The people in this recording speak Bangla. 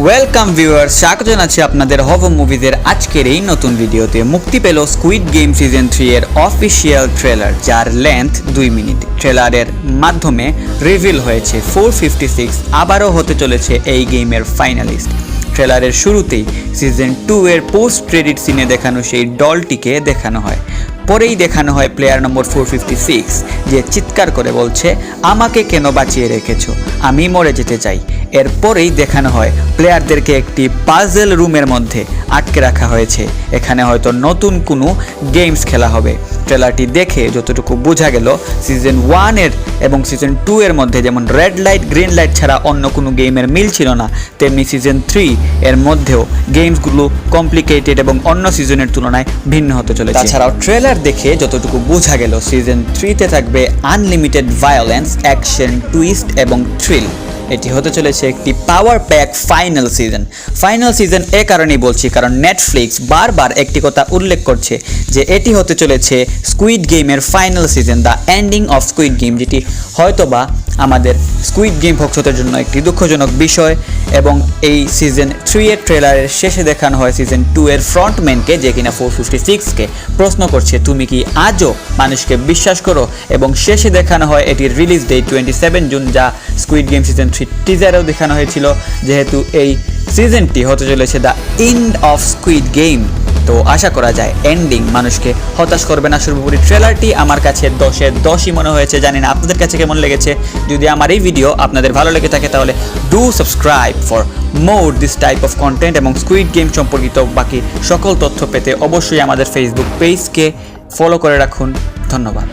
ওয়েলকাম ভিউয়ার্স, স্বাগত জানাচ্ছি আপনাদের হভ মুভিজের আজকের এই নতুন ভিডিওতে। মুক্তি পেল স্কুইড গেম সিজন 3 এর অফিসিয়াল ট্রেলার, যার লেন্থ 2 মিনিট। ট্রেলারের মাধ্যমে রিভিল হয়েছে 456 আবারও হতে চলেছে এই গেমের ফাইনালিস্ট। ট্রেলারের শুরুতেই সিজন 2 এর পোস্ট ক্রেডিট সিনে দেখানো সেই দলটিকে দেখানো হয়। পরেই দেখানো হয় প্লেয়ার নম্বর 456, যে চিৎকার করে বলছে, আমাকে কেন বাঁচিয়ে রেখেছো, আমি মরে যেতে চাই। এরপরেই দেখানো হয় প্লেয়ারদেরকে একটি পাজল রুমের মধ্যে আটকে রাখা হয়েছে। এখানে হয়তো নতুন কোনো গেমস খেলা হবে। ট্রেলারটি দেখে যতটুকু বোঝা গেল, সিজন 1 এর এবং সিজন 2 এর মধ্যে যেমন রেড লাইট গ্রিন লাইট ছাড়া অন্য কোনো গেমের মিল ছিল না, তেমনি সিজন 3 এর মধ্যেও গেমসগুলো কমপ্লিকেটেড এবং অন্য সিজনের তুলনায় ভিন্ন হতে চলেছে। তাছাড়াও ট্রেলার দেখে যতটুকু বোঝা গেল, সিজন 3-তে থাকবে আনলিমিটেড ভায়োলেন্স, অ্যাকশন, টুইস্ট এবং থ্রিল। এটি হতে চলেছে একটি পাওয়ার প্যাক ফাইনাল সিজন। এ কারণেই বলছি কারণ নেটফ্লিক্স বারবার একটি কথা উল্লেখ করছে যে এটি হতে চলেছে স্কুইড গেমের final season, the ending of squid game, যেটি হয়তোবা আমাদের স্কুইড গেম ভক্তদের জন্য একটি দুঃখজনক বিষয়। এবং এই সিজন 3 এর ট্রেলারের শেষে দেখানো হয় সিজন 2 এর ফ্রন্টম্যানকে, যে কিনা 456কে প্রশ্ন করছে, তুমি কি আজও মানুষকে বিশ্বাস করো? এবং শেষে দেখানো হয় এটির রিলিজ ডেট 27 জুন, যা স্কুইড গেম সিজন 3 টিজারেও দেখানো হয়েছিল। যেহেতু এই সিজনটি হতে চলেছে the end of squid game, তো আশা করা যায় এন্ডিং মানুষকে হতাশ করবে না। সর্বোপরি ট্রেলারটি আমার কাছে 10-এর 10ই মনে হয়েছে। জানি না আপনাদের কাছে কেমন লেগেছে। যদি আমার এই ভিডিও আপনাদের ভালো লেগে থাকে তাহলে do subscribe for more this type of content, এবং স্কুইড গেম সম্পর্কিত বাকি সকল তথ্য পেতে অবশ্যই আমাদের ফেসবুক পেজকে ফলো করে রাখুন। ধন্যবাদ।